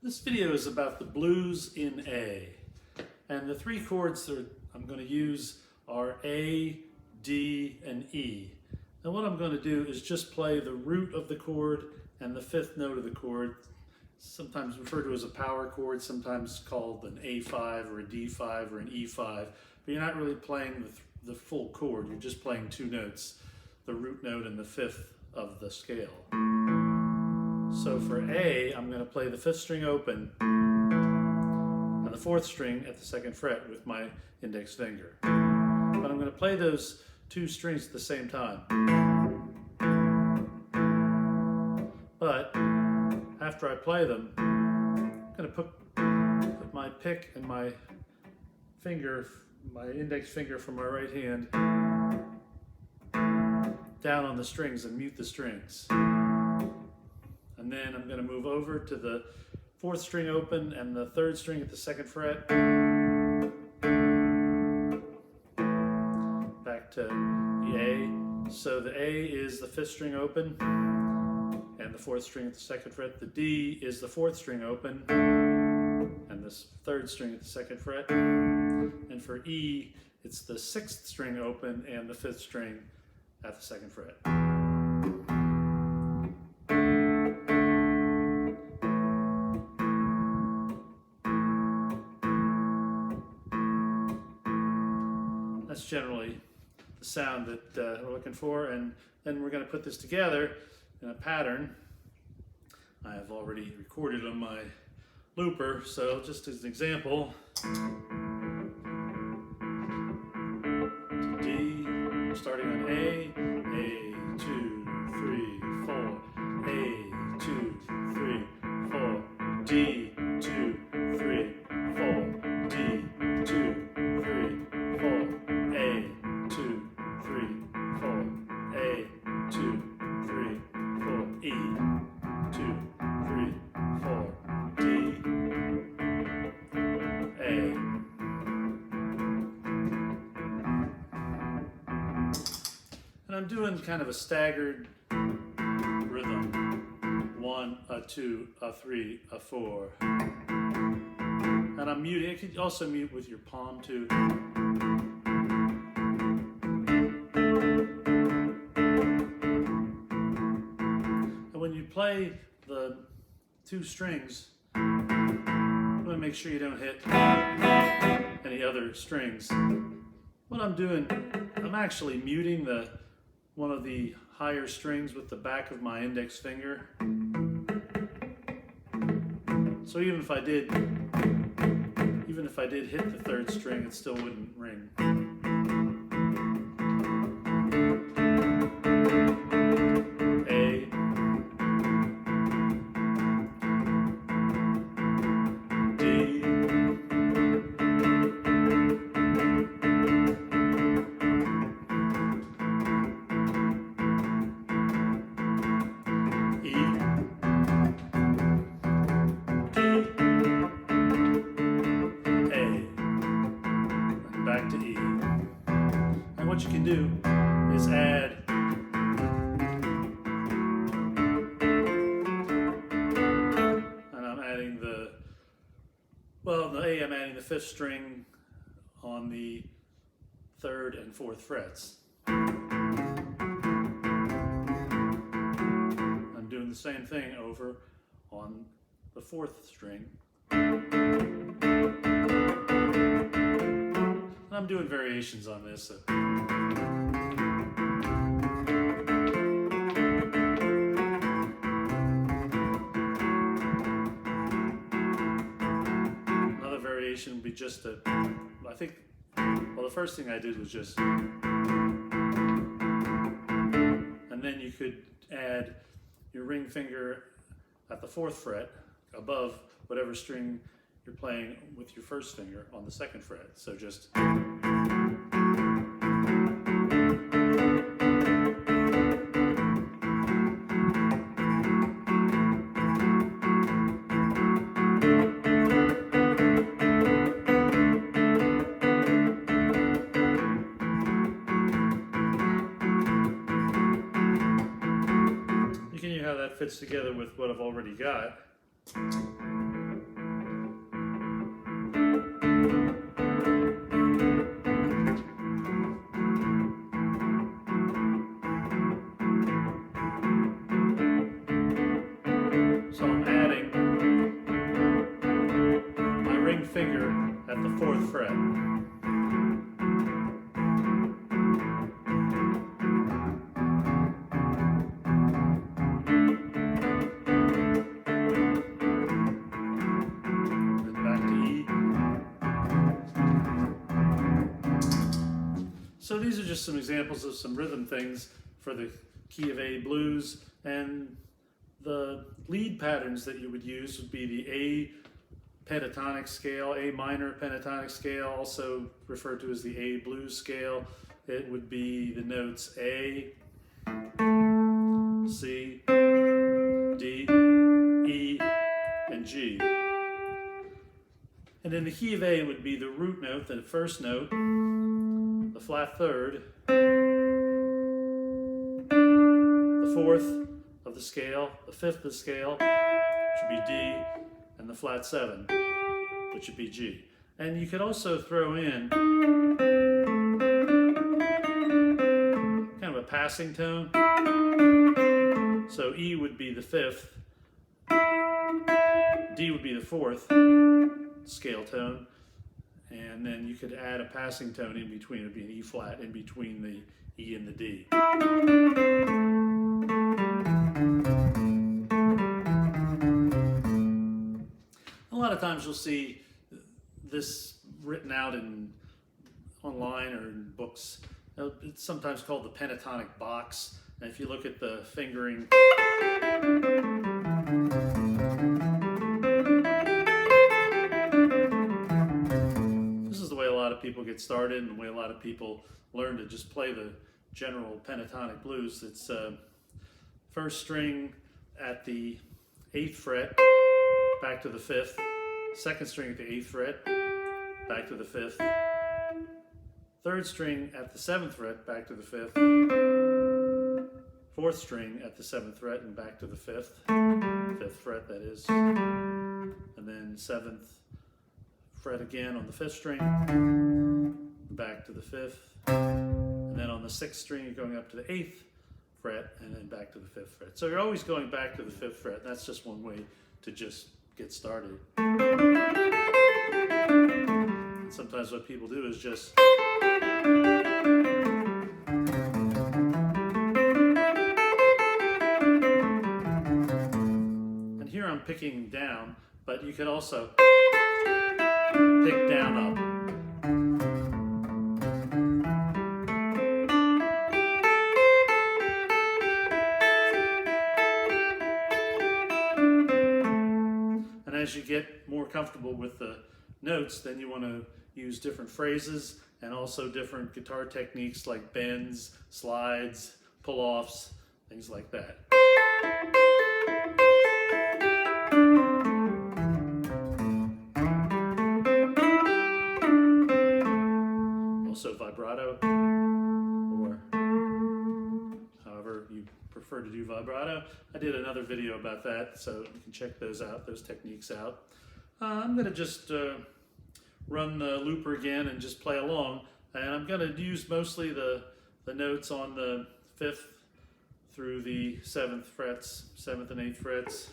This video is about the blues in A, and the three chords that I'm going to use are A, D, and E. And what I'm going to do is just play the root of the chord and the fifth note of the chord, sometimes referred to as a power chord, sometimes called an A5 or a D5 or an E5, but you're not really playing the full chord, you're just playing two notes, the root note and the fifth of the scale. So for A, I'm going to play the fifth string open and the fourth string at the second fret with my index finger. But I'm going to play those two strings at the same time. But after I play them, I'm going to put my pick and my finger, my index finger from my right hand, down on the strings and mute the strings. And then I'm going to move over to the fourth string open and the third string at the second fret. Back to the A. So the A is the fifth string open and the fourth string at the second fret. The D is the fourth string open and the third string at the second fret. And for E, it's the sixth string open and the fifth string at the second fret. That's generally the sound that we're looking for, and then we're going to put this together in a pattern. I have already recorded on my looper, so just as an example, to D, starting on A, 2, 3, 4, A, 2, 3, 4, D, 2, 3, 4, D, 2, 3, 4, A, 2, 3, 4, A, 2, 3, 4, E, 2, 3, 4, D, A. And I'm doing kind of a staggered rhythm. 1, a 2, a 3, a 4. And I'm muting. You can also mute with your palm too. And when you play the two strings, you want to make sure you don't hit any other strings. What I'm doing, I'm actually muting one of the higher strings with the back of my index finger. So even if I did hit the third string, it still wouldn't ring. A, D, E, back to E. And what you can do is add and I'm adding the A, I'm adding the fifth string on the third and fourth frets. I'm doing the same thing over on the fourth string. I'm doing variations on this. Another variation would be just the first thing I did was just, and then you could add your ring finger at the fourth fret above whatever string you're playing with your first finger on the second fret. So just you can see how that fits together with what I've already got. finger at the 4th fret. Then back to E. So these are just some examples of some rhythm things for the key of A blues, and the lead patterns that you would use would be the A pentatonic scale, A minor pentatonic scale, also referred to as the A blues scale. It would be the notes A, C, D, E, and G. And in the key of A would be the root note, the first note, the flat third, the 4th of the scale, the 5th of the scale, which would be D, and the flat 7, which would be G. And you could also throw in kind of a passing tone. So E would be the 5th, D would be the 4th scale tone, and then you could add a passing tone in between. It would be an E flat in between the E and the D. A lot of times you'll see this written out online or in books. It's sometimes called the pentatonic box. And if you look at the fingering, this is the way a lot of people get started and the way a lot of people learn to just play the general pentatonic blues. It's first string at the 8th fret, back to the 5th, second string at the 8th fret, back to the 5th, third string at the 7th fret, back to the 5th, 4th string at the 7th fret and back to the 5th, 5th fret that is, and then 7th fret again on the 5th string, back to the 5th, and then on the 6th string you're going up to the 8th fret and then back to the 5th fret. So you're always going back to the 5th fret. That's just one way to just get started. And sometimes what people do is just and here I'm picking down, but you could also pick down up. As you get more comfortable with the notes, then you want to use different phrases and also different guitar techniques like bends, slides, pull-offs, things like that. Also vibrato, or however you prefer to do vibrato. I did another video about that, so you can check those out, those techniques out. I'm going to just run the looper again and just play along, and I'm going to use mostly the notes on the 5th through the 7th frets, 7th and 8th frets.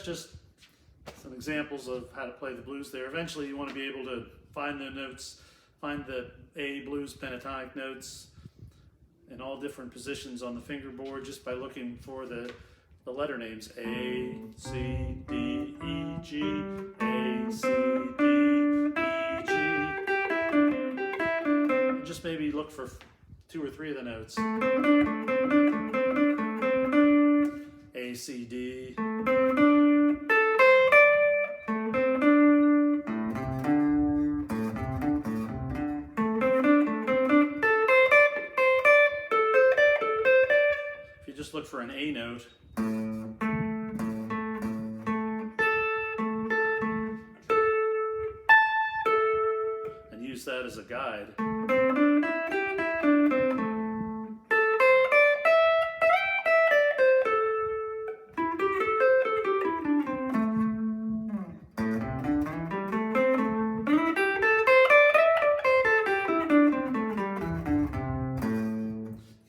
just some examples of how to play the blues there. Eventually you want to be able to find the notes, find the A blues pentatonic notes in all different positions on the fingerboard just by looking for the letter names A, C, D, E, G, A, C, D, E, G. And just maybe look for 2 or 3 of the notes. A, C, D. If you just look for an A note, and use that as a guide,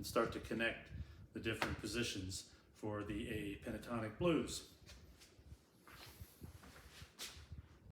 start to connect the different positions for the A pentatonic blues.